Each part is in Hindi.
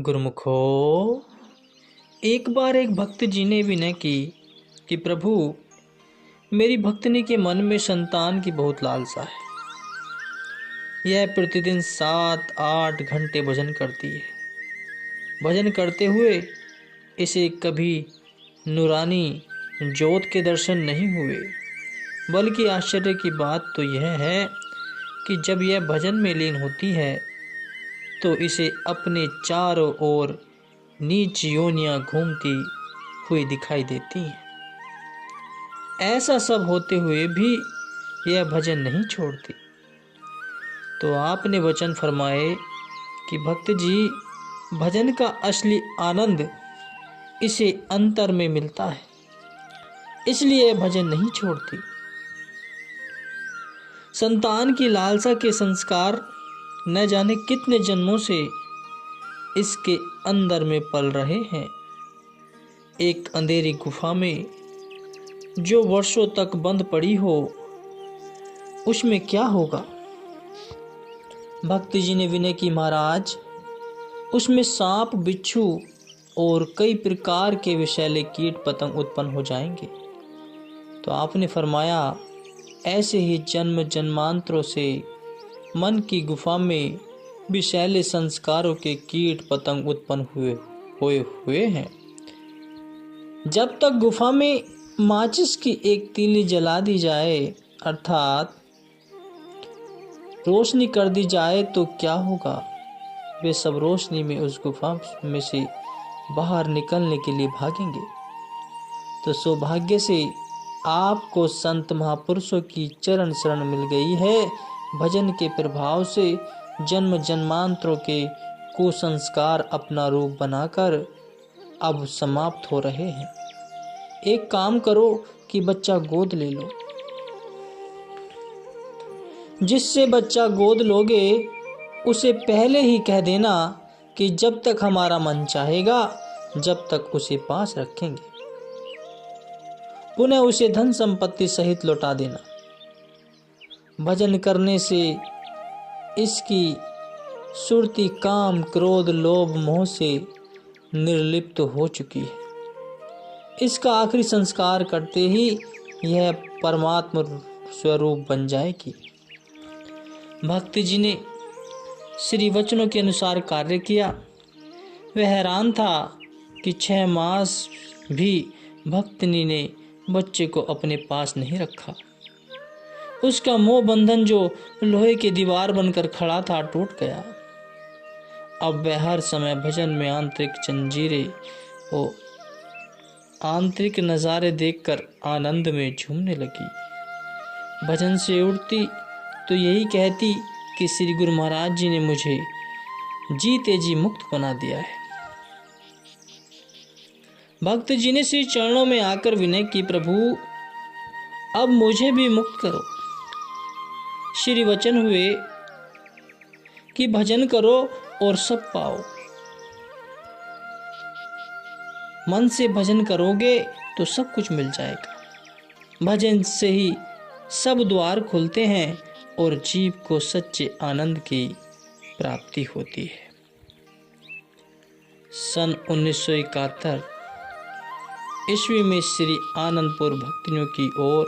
गुरुमुखो, एक बार एक भक्त जी ने विनय की कि प्रभु, मेरी भक्तनी के मन में संतान की बहुत लालसा है। यह प्रतिदिन 7-8 घंटे भजन करती है। भजन करते हुए इसे कभी नूरानी ज्योत के दर्शन नहीं हुए। बल्कि आश्चर्य की बात तो यह है कि जब यह भजन में लीन होती है तो इसे अपने चारों ओर नीच योनियां घूमती हुई दिखाई देती हैं। ऐसा सब होते हुए भी यह भजन नहीं छोड़ती। तो आपने वचन फरमाए कि भक्त जी, भजन का असली आनंद इसे अंतर में मिलता है, इसलिए यह भजन नहीं छोड़ती। संतान की लालसा के संस्कार न जाने कितने जन्मों से इसके अंदर में पल रहे हैं। एक अंधेरी गुफा में जो वर्षों तक बंद पड़ी हो, उसमें क्या होगा? भक्त जी ने विनय की, महाराज, उसमें सांप, बिच्छू और कई प्रकार के विषैले कीट पतंग उत्पन्न हो जाएंगे। तो आपने फरमाया, ऐसे ही जन्म जन्मांतरों से मन की गुफा में विषैले संस्कारों के कीट पतंग उत्पन्न हुए हैं। जब तक गुफा में माचिस की एक तीली जला दी जाए, अर्थात रोशनी कर दी जाए, तो क्या होगा? वे सब रोशनी में उस गुफा में से बाहर निकलने के लिए भागेंगे। तो सौभाग्य से आपको संत महापुरुषों की चरण शरण मिल गई है। भजन के प्रभाव से जन्म जन्मांतरों के कुसंस्कार अपना रूप बनाकर अब समाप्त हो रहे हैं। एक काम करो कि बच्चा गोद ले लो। जिससे बच्चा गोद लोगे उसे पहले ही कह देना कि जब तक हमारा मन चाहेगा, जब तक उसे पास रखेंगे। पुनः उसे धन संपत्ति सहित लौटा देना। भजन करने से इसकी सुरती काम, क्रोध, लोभ, मोह से निर्लिप्त हो चुकी है। इसका आखिरी संस्कार करते ही यह परमात्मा स्वरूप बन जाएगी। भक्त जी ने श्री वचनों के अनुसार कार्य किया। वह हैरान था कि 6 मास भी भक्तनी ने बच्चे को अपने पास नहीं रखा। उसका मोह बंधन जो लोहे की दीवार बनकर खड़ा था, टूट गया। अब वह हर समय भजन में आंतरिक जंजीरें और आंतरिक नज़ारे देखकर आनंद में झूमने लगी। भजन से उठती तो यही कहती कि श्री गुरु महाराज जी ने मुझे जीते जी मुक्त बना दिया है। भक्त जी ने श्री चरणों में आकर विनय की, प्रभु, अब मुझे भी मुक्त करो। श्री वचन हुए कि भजन करो और सब पाओ। मन से भजन करोगे तो सब कुछ मिल जाएगा। भजन से ही सब द्वार खुलते हैं और जीव को सच्चे आनंद की प्राप्ति होती है। सन 1971 ईस्वी में श्री आनंदपुर भक्तियों की ओर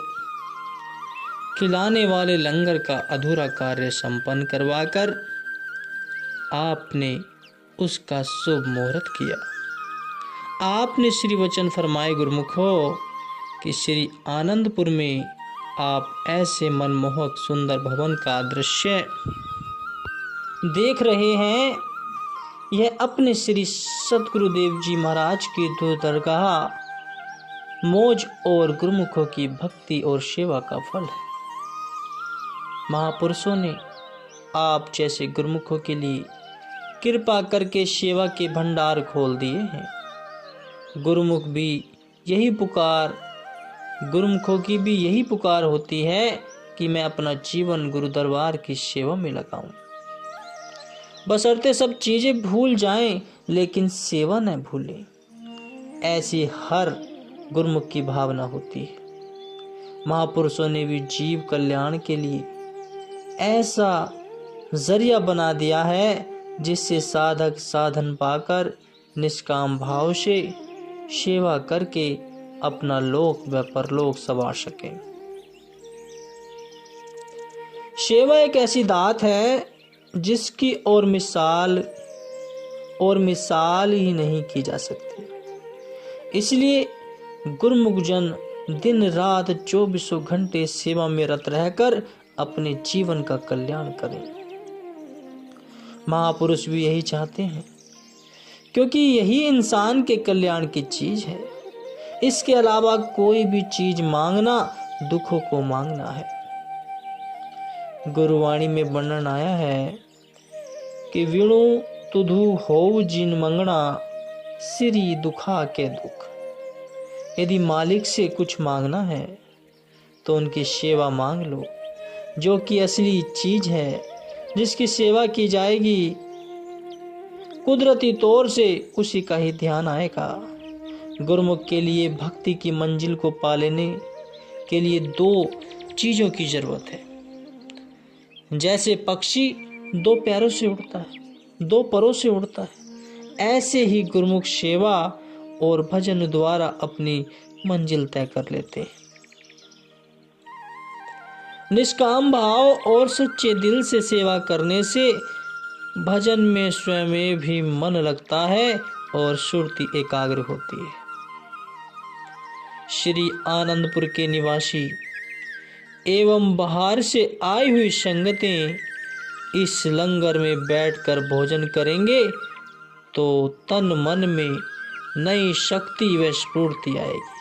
खिलाने वाले लंगर का अधूरा कार्य संपन्न करवाकर आपने उसका शुभ मुहूर्त किया। आपने श्री वचन फरमाए, गुरुमुखो, कि श्री आनंदपुर में आप ऐसे मनमोहक सुंदर भवन का दृश्य देख रहे हैं। यह अपने श्री सतगुरुदेव जी महाराज की दरगाह मौज और गुरुमुखों की भक्ति और सेवा का फल है। महापुरुषों ने आप जैसे गुरुमुखों के लिए कृपा करके सेवा के भंडार खोल दिए हैं। गुरुमुखों की भी यही पुकार होती है कि मैं अपना जीवन गुरु दरबार की सेवा में लगाऊं। बशर्ते सब चीजें भूल जाएं, लेकिन सेवा न भूलें। ऐसी हर गुरुमुख की भावना होती है। महापुरुषों ने भी जीव कल्याण के लिए ऐसा जरिया बना दिया है जिससे साधक साधन पाकर निष्काम भाव से सेवा करके अपना लोक व परलोक संवार सके। सेवा एक ऐसी दात है जिसकी और मिसाल ही नहीं की जा सकती। इसलिए गुरुमुख जन दिन रात 24 घंटे सेवा में रत रहकर अपने जीवन का कल्याण करें। महापुरुष भी यही चाहते हैं, क्योंकि यही इंसान के कल्याण की चीज है। इसके अलावा कोई भी चीज मांगना दुखों को मांगना है। गुरुवाणी में वर्णन आया है कि विणु तुधु हो जिन मंगना सिरी दुखा के दुख। यदि मालिक से कुछ मांगना है तो उनकी सेवा मांग लो, जो कि असली चीज है, जिसकी सेवा की जाएगी कुदरती तौर से उसी का ही ध्यान आएगा। गुरुमुख के लिए भक्ति की मंजिल को पा लेने के लिए 2 चीजों की जरूरत है। जैसे पक्षी 2 पैरों से उड़ता है, 2 परों से उड़ता है, ऐसे ही गुरुमुख सेवा और भजन द्वारा अपनी मंजिल तय कर लेते हैं। निष्काम भाव और सच्चे दिल से सेवा करने से भजन में स्वयं भी मन लगता है और सुरति एकाग्र होती है। श्री आनंदपुर के निवासी एवं बाहर से आई हुई संगतें इस लंगर में बैठकर भोजन करेंगे तो तन मन में नई शक्ति व स्फूर्ति आएगी।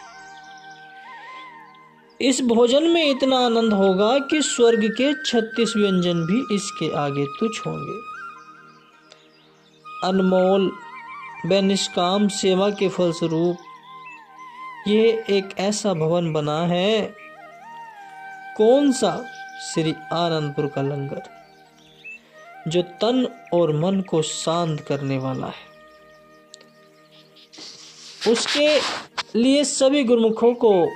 इस भोजन में इतना आनंद होगा कि स्वर्ग के 36 व्यंजन भी इसके आगे तुच्छ होंगे। अनमोल व निष्काम सेवा के फलस्वरूप ये एक ऐसा भवन बना है। कौन सा? श्री आनंदपुर का लंगर, जो तन और मन को शांत करने वाला है। उसके लिए सभी गुरुमुखों को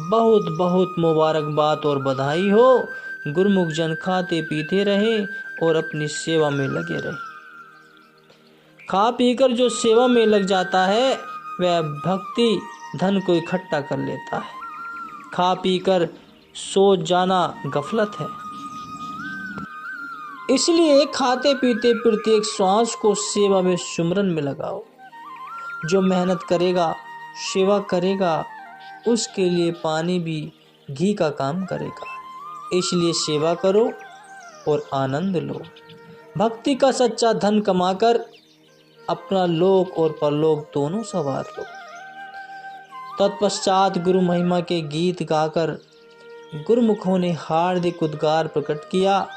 बहुत बहुत मुबारकबाद और बधाई हो। गुरुमुख जन खाते पीते रहे और अपनी सेवा में लगे रहे। खा पीकर जो सेवा में लग जाता है वह भक्ति धन को इकट्ठा कर लेता है। खा पीकर सो जाना गफलत है। इसलिए खाते पीते प्रत्येक श्वास को सेवा में सुमरन में लगाओ। जो मेहनत करेगा, सेवा करेगा, उसके लिए पानी भी घी का काम करेगा। इसलिए सेवा करो और आनंद लो। भक्ति का सच्चा धन कमाकर अपना लोक और परलोक दोनों संवार लो। तत्पश्चात गुरु महिमा के गीत गाकर गुरुमुखों ने हार्दिक उद्गार प्रकट किया।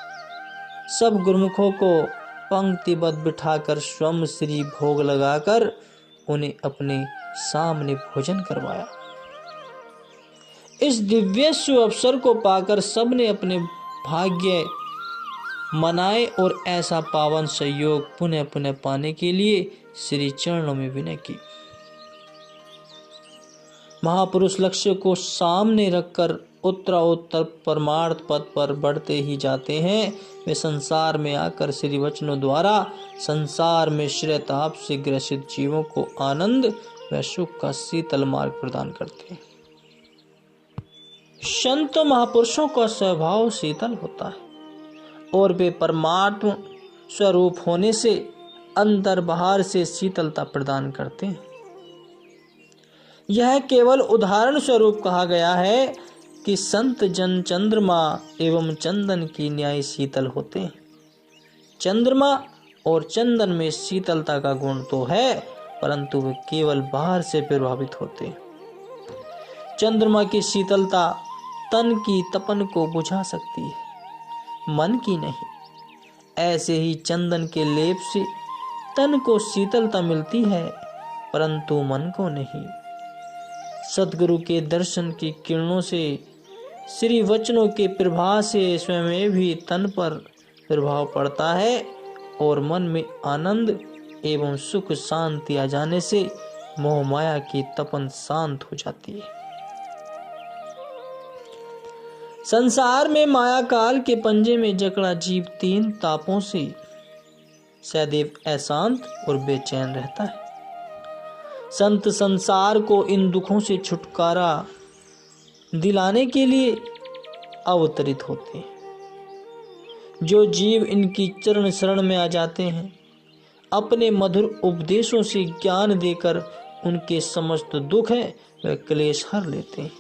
सब गुरुमुखों को पंक्तिबद्ध बिठाकर स्वयं श्री भोग लगाकर उन्हें अपने सामने भोजन करवाया। इस दिव्य शुभ अवसर को पाकर सबने अपने भाग्य मनाए और ऐसा पावन संयोग पुनः पुनः पाने के लिए श्री चरणों में विनय की। महापुरुष लक्ष्य को सामने रखकर उत्तरोत्तर परमार्थ पथ पर बढ़ते ही जाते हैं। वे संसार में आकर श्री वचनों द्वारा संसार में श्रेय ताप से ग्रसित जीवों को आनंद व सुख का शीतल मार्ग प्रदान करते हैं। संत महापुरुषों का स्वभाव शीतल होता है और वे परमात्म स्वरूप होने से अंदर बाहर से शीतलता प्रदान करते हैं। यह केवल उदाहरण स्वरूप कहा गया है कि संत जन चंद्रमा एवं चंदन की न्याय शीतल होते हैं। चंद्रमा और चंदन में शीतलता का गुण तो है, परंतु वे केवल बाहर से प्रभावित होते हैं। चंद्रमा की शीतलता तन की तपन को बुझा सकती है, मन की नहीं। ऐसे ही चंदन के लेप से तन को शीतलता मिलती है, परंतु मन को नहीं। सद्गुरु के दर्शन की किरणों से, श्री वचनों के प्रभाव से स्वयं भी तन पर प्रभाव पड़ता है और मन में आनंद एवं सुख शांति आ जाने से मोह माया की तपन शांत हो जाती है। संसार में माया काल के पंजे में जकड़ा जीव 3 तापों से सदैव अशांत और बेचैन रहता है। संत संसार को इन दुखों से छुटकारा दिलाने के लिए अवतरित होते हैं। जो जीव इनकी चरण शरण में आ जाते हैं, अपने मधुर उपदेशों से ज्ञान देकर उनके समस्त दुख है वह क्लेश हर लेते हैं।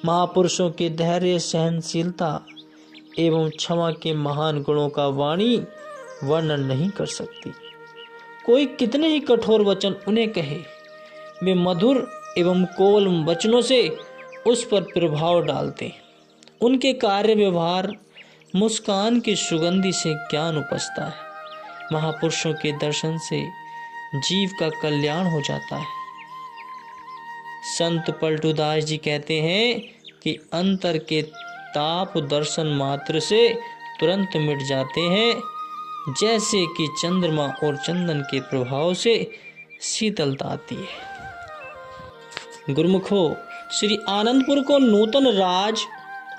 महापुरुषों के धैर्य, सहनशीलता एवं क्षमा के महान गुणों का वाणी वर्णन नहीं कर सकती। कोई कितने ही कठोर वचन उन्हें कहे, वे मधुर एवं कोमल वचनों से उस पर प्रभाव डालते। उनके कार्य व्यवहार, मुस्कान की सुगंधि से ज्ञान उपजता है। महापुरुषों के दर्शन से जीव का कल्याण हो जाता है। संत पलटूदास जी कहते हैं कि अंतर के ताप दर्शन मात्र से तुरंत मिट जाते हैं, जैसे कि चंद्रमा और चंदन के प्रभाव से शीतलता आती है। गुरुमुखो, श्री आनंदपुर को नूतन राज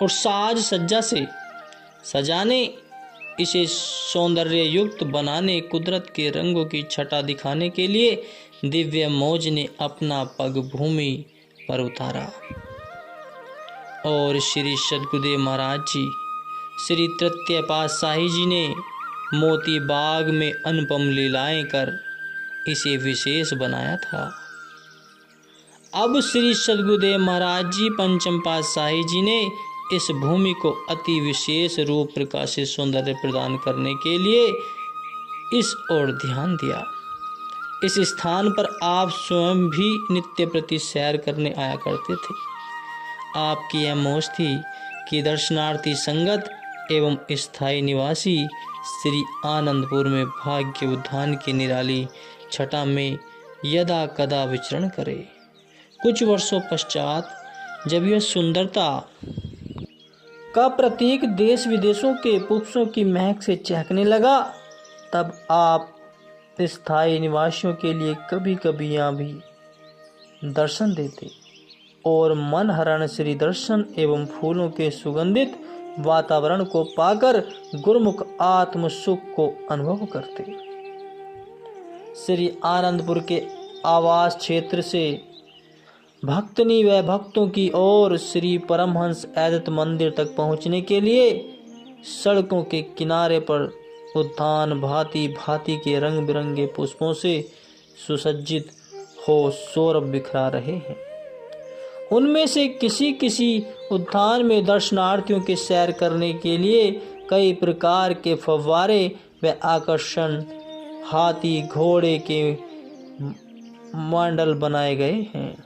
और साज सज्जा से सजाने, इसे सौंदर्य युक्त बनाने, कुदरत के रंगों की छटा दिखाने के लिए दिव्य मौज ने अपना पग भूमि पर उतारा और श्री सद्गुरुदेव महाराज जी, श्री तृतीय पातशाही जी ने मोती बाग में अनुपम लीलाएं कर इसे विशेष बनाया था। अब श्री सद्गुरुदेव महाराज जी पंचम पातशाही जी ने इस भूमि को अति विशेष रूप प्रकाशित सौंदर्य प्रदान करने के लिए इस ओर ध्यान दिया। इस स्थान पर आप स्वयं भी नित्य प्रति सैर करने आया करते थे। आपकी यह मौज थी कि दर्शनार्थी संगत एवं स्थायी निवासी श्री आनंदपुर में भाग्य उद्यान की निराली छटा में यदा कदा विचरण करे। कुछ वर्षों पश्चात जब यह सुंदरता का प्रतीक देश विदेशों के पुष्पों की महक से चहकने लगा, तब आप स्थायी निवासियों के लिए कभी कभी यहाँ भी दर्शन देते और मन हरण श्री दर्शन एवं फूलों के सुगंधित वातावरण को पाकर गुरुमुख आत्म सुख को अनुभव करते। श्री आनंदपुर के आवास क्षेत्र से भक्तनी व भक्तों की ओर श्री परमहंस अद्वैत मंदिर तक पहुंचने के लिए सड़कों के किनारे पर उद्यान भांति भांति के रंग बिरंगे पुष्पों से सुसज्जित हो सौरभ बिखरा रहे हैं। उनमें से किसी किसी उद्यान में दर्शनार्थियों के सैर करने के लिए कई प्रकार के फव्वारे व आकर्षण हाथी घोड़े के मंडल बनाए गए हैं।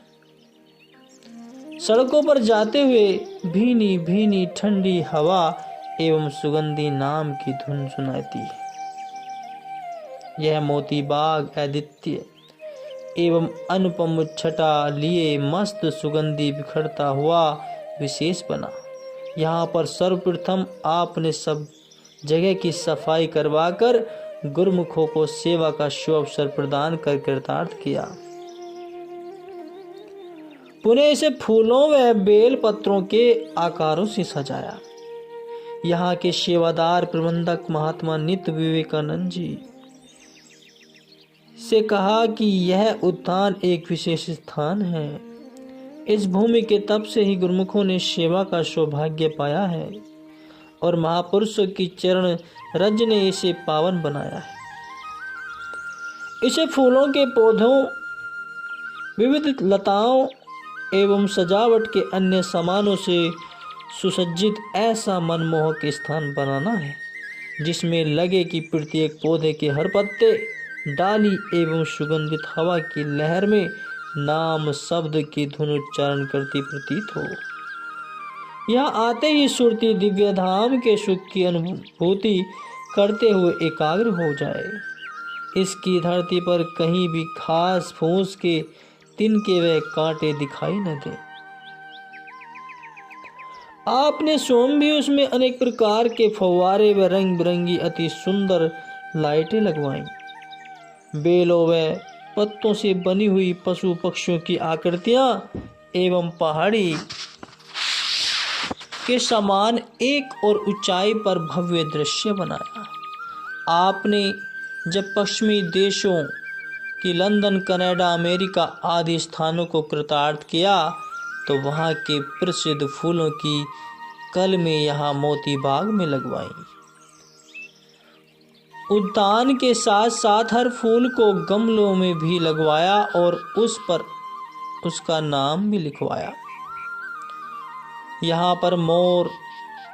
सड़कों पर जाते हुए भीनी भीनी ठंडी हवा एवं सुगंधी नाम की धुन सुनाती है। यह मोती बाग अद्वितीय एवं अनुपम छटा लिए मस्त सुगंधी बिखरता हुआ विशेष बना। यहाँ पर सर्वप्रथम आपने सब जगह की सफाई करवाकर गुरुमुखों को सेवा का शुभ अवसर प्रदान कर कृतार्थ किया। पुनः इसे फूलों व बेल पत्रों के आकारों से सजाया। यहाँ के सेवादार प्रबंधक महात्मा नित्य विवेकानंद जी से कहा कि यह उद्यान एक विशेष स्थान है। इस भूमि के तप से ही गुरुमुखों ने सेवा का सौभाग्य पाया है और महापुरुषों की चरण रज ने इसे पावन बनाया है। इसे फूलों के पौधों, विविध लताओं एवं सजावट के अन्य सामानों से सुसज्जित ऐसा मनमोहक स्थान बनाना है जिसमें लगे कि प्रत्येक पौधे के हर पत्ते, डाली एवं सुगंधित हवा की लहर में नाम शब्द की धुन उच्चारण करती प्रतीत हो। यहाँ आते ही सुरती दिव्य धाम के सुख की अनुभूति करते हुए एकाग्र हो जाए। इसकी धरती पर कहीं भी घास फूस के तिनके व कांटे दिखाई न दे। आपने स्वयं भी उसमें अनेक प्रकार के फव्वारे व रंग बिरंगी अति सुंदर लाइटें लगवाई। बेलों व पत्तों से बनी हुई पशु पक्षियों की आकृतियां एवं पहाड़ी के समान एक और ऊंचाई पर भव्य दृश्य बनाया। आपने जब पश्चिमी देशों की लंदन, कनाडा, अमेरिका आदि स्थानों को कृतार्थ किया तो वहाँ के प्रसिद्ध फूलों की कलमें यहाँ मोती बाग में लगवाई। उद्यान के साथ साथ हर फूल को गमलों में भी लगवाया और उस पर उसका नाम भी लिखवाया। यहाँ पर मोर,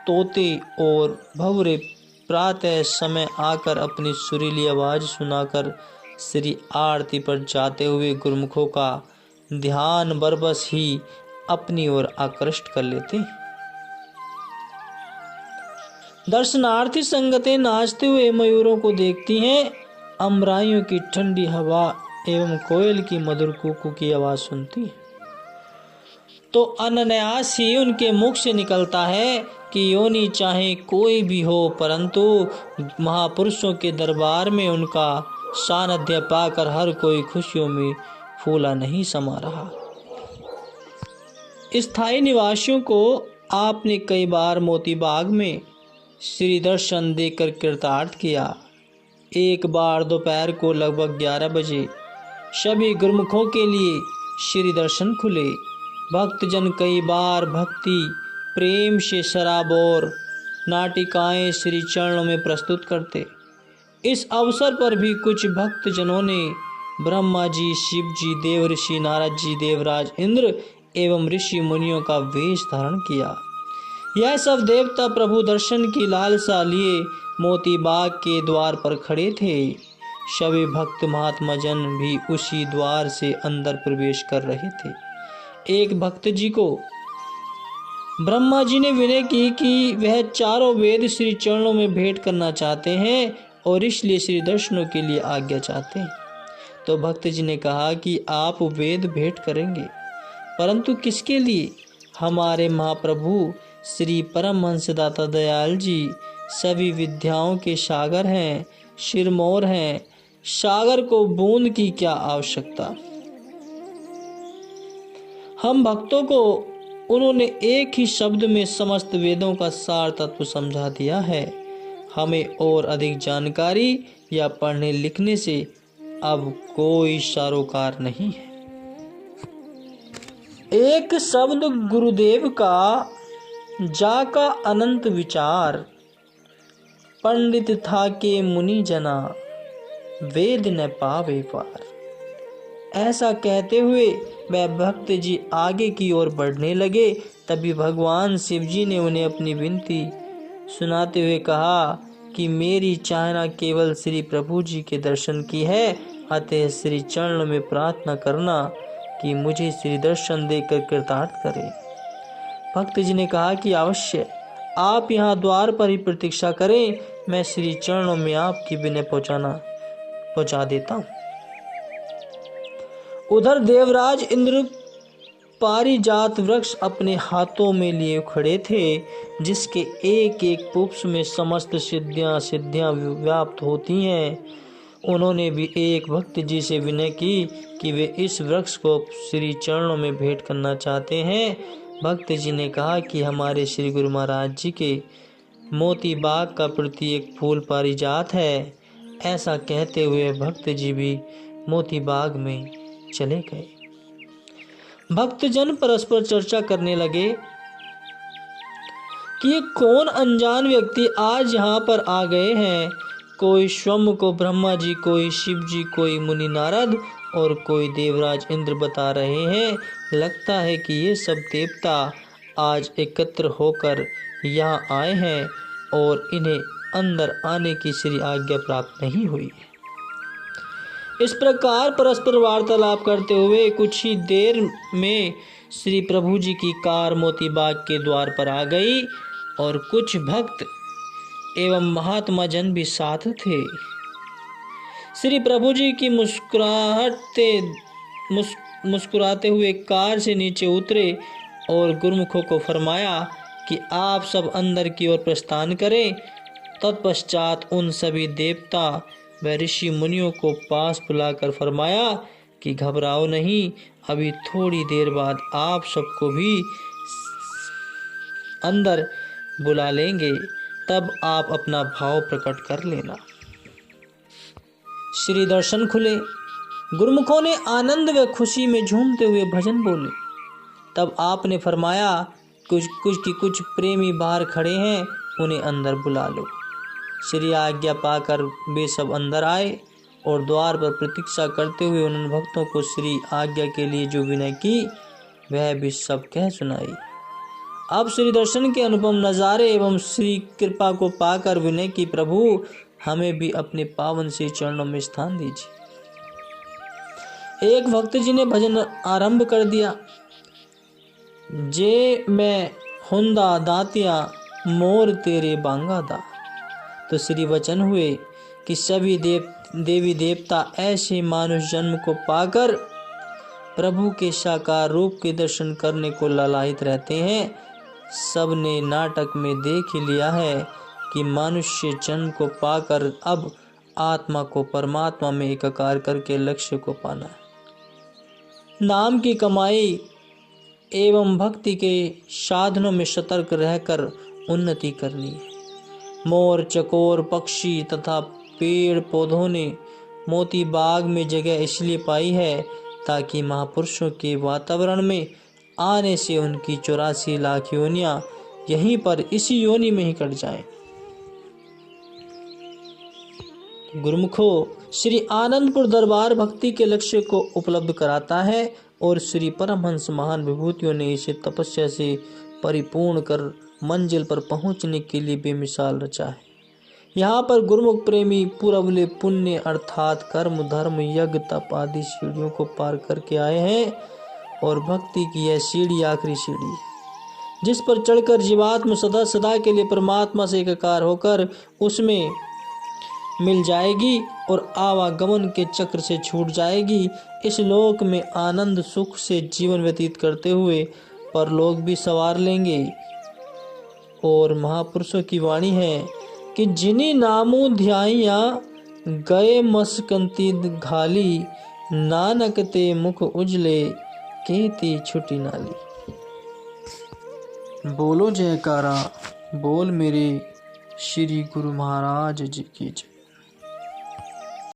तोते और भंवरे प्रातः समय आकर अपनी सुरीली आवाज सुनाकर श्री आरती पर जाते हुए गुरुमुखों का ध्यान बरबस ही अपनी ओर आकृष्ट कर लेते। दर्शनार्थी संगतें नाचते हुए मयूरों को देखती हैं, अमराइयों की ठंडी हवा एवं कोयल की मधुर कुकू की आवाज सुनती है तो अनायास ही उनके मुख से निकलता है कि योनि चाहे कोई भी हो, परंतु महापुरुषों के दरबार में उनका सानिध्य पाकर हर कोई खुशियों में फूला नहीं समा रहा। स्थायी निवासियों को आपने कई बार मोती बाग में श्री दर्शन देकर कृतार्थ किया। एक बार दोपहर को लगभग 11 बजे सभी गुरुमुखों के लिए श्री दर्शन खुले। भक्तजन कई बार भक्ति प्रेम से शराब और नाटिकाएं श्री चरणों में प्रस्तुत करते। इस अवसर पर भी कुछ भक्तजनों ने ब्रह्मा जी, शिव जी, देव ऋषि नारद जी, देवराज इंद्र एवं ऋषि मुनियों का वेश धारण किया। यह सब देवता प्रभु दर्शन की लालसा लिए मोती बाग के द्वार पर खड़े थे। सभी भक्त महात्मा जन भी उसी द्वार से अंदर प्रवेश कर रहे थे। एक भक्त जी को ब्रह्मा जी ने विनय की कि वह चारों वेद श्री चरणों में भेंट करना चाहते हैं और इसलिए श्री दर्शनों के लिए आज्ञा चाहते हैं। तो भक्त जी ने कहा कि आप वेद भेंट करेंगे, परंतु किसके लिए? हमारे महाप्रभु श्री परमहंसदाता दयाल जी सभी विद्याओं के सागर हैं, शिरमौर हैं। सागर को बूंद की क्या आवश्यकता? हम भक्तों को उन्होंने एक ही शब्द में समस्त वेदों का सार तत्व समझा दिया है। हमें और अधिक जानकारी या पढ़ने लिखने से अब कोई सरोकार नहीं है। एक शब्द गुरुदेव का जाका अनंत विचार, पंडित था के मुनि जना वेद न पावे पार। ऐसा कहते हुए वह भक्त जी आगे की ओर बढ़ने लगे। तभी भगवान शिव जी ने उन्हें अपनी विनती सुनाते हुए कहा कि मेरी चाहना केवल श्री प्रभु जी के दर्शन की है, अतः श्री चरणों में प्रार्थना करना कि मुझे श्री दर्शन देकर कृतार्थ करे। भक्त जी ने कहा कि अवश्य आप यहाँ द्वार पर ही प्रतीक्षा करें, मैं श्री चरणों में आपकी विनय पहुँचा देता हूँ। उधर देवराज इंद्र पारिजात वृक्ष अपने हाथों में लिए खड़े थे, जिसके एक एक पुष्प में समस्त सिद्धियां व्याप्त होती हैं। उन्होंने भी एक भक्त जी से विनय की कि वे इस वृक्ष को श्री चरणों में भेंट करना चाहते हैं। भक्त जी ने कहा कि हमारे श्री गुरु महाराज जी के मोती बाग का प्रत्येक फूल पारिजात है। ऐसा कहते हुए भक्त जी भी मोती बाग में चले गए। भक्तजन परस्पर चर्चा करने लगे कि ये कौन अनजान व्यक्ति आज यहाँ पर आ गए हैं। कोई स्वयं को ब्रह्मा जी, कोई शिव जी, कोई मुनि नारद और कोई देवराज इंद्र बता रहे हैं। लगता है कि ये सब देवता आज एकत्र होकर यहाँ आए हैं और इन्हें अंदर आने की श्री आज्ञा प्राप्त नहीं हुई। इस प्रकार परस्पर वार्तालाप करते हुए कुछ ही देर में श्री प्रभु जी की कार मोती बाग के द्वार पर आ गई और कुछ भक्त एवं महात्मा जन भी साथ थे। श्री प्रभु जी की मुस्कुराते हुए कार से नीचे उतरे और गुरुमुखों को फरमाया कि आप सब अंदर की ओर प्रस्थान करें। तत्पश्चात उन सभी देवता व ऋषि मुनियों को पास बुलाकर फरमाया कि घबराओ नहीं, अभी थोड़ी देर बाद आप सबको भी अंदर बुला लेंगे, तब आप अपना भाव प्रकट कर लेना। श्री दर्शन खुले। गुरुमुखों ने आनंद व खुशी में झूमते हुए भजन बोले। तब आपने फरमाया, कुछ प्रेमी बाहर खड़े हैं, उन्हें अंदर बुला लो। श्री आज्ञा पाकर वे सब अंदर आए और द्वार पर प्रतीक्षा करते हुए उन भक्तों को श्री आज्ञा के लिए जो विनय की वह भी सब कह सुनाई। अब श्री दर्शन के अनुपम नज़ारे एवं श्री कृपा को पाकर विनय की, प्रभु हमें भी अपने पावन श्री चरणों में स्थान दीजिए। एक भक्त जी ने भजन आरंभ कर दिया। जे मैं हुंदा दातिया मोर तेरे बांगा दा। तो श्री वचन हुए कि सभी देवी देवता ऐसे मानुष जन्म को पाकर प्रभु के साकार रूप के दर्शन करने को लालायित रहते हैं। सबने नाटक में देख ही लिया है कि मनुष्य जन्म को पाकर अब आत्मा को परमात्मा में एकाकार करके लक्ष्य को पाना है। नाम की कमाई एवं भक्ति के साधनों में सतर्क रहकर उन्नति करनी है। मोर, चकोर, पक्षी तथा पेड़ पौधों ने मोती बाग में जगह इसलिए पाई है ताकि महापुरुषों के वातावरण में आने से उनकी 84 लाख योनियां यहीं पर इसी योनि में ही कट जाएं। गुरुमुखो, श्री आनंदपुर दरबार भक्ति के लक्ष्य को उपलब्ध कराता है और श्री परमहंस महान विभूतियों ने इसे तपस्या से परिपूर्ण कर मंजिल पर पहुंचने के लिए बेमिसाल रचा है। यहाँ पर गुरुमुख प्रेमी पूर्वले पुण्य अर्थात कर्म, धर्म, यज्ञ, तप आदि सीढ़ियों को पार करके आए हैं और भक्ति की यह सीढ़ी आखिरी सीढ़ी है जिस पर चढ़कर जीवात्मा सदा सदा के लिए परमात्मा से एकाकार होकर उसमें मिल जाएगी और आवागमन के चक्र से छूट जाएगी। इस लोक में आनंद सुख से जीवन व्यतीत करते हुए परलोक भी सवार लेंगे। और महापुरुषों की वाणी है कि जिनी नामू ध्याइया गए मस्कंती घाली, नानक ते मुख उजले केती छुटी नाली। बोलो जयकारा, बोल मेरे श्री गुरु महाराज जी की जय।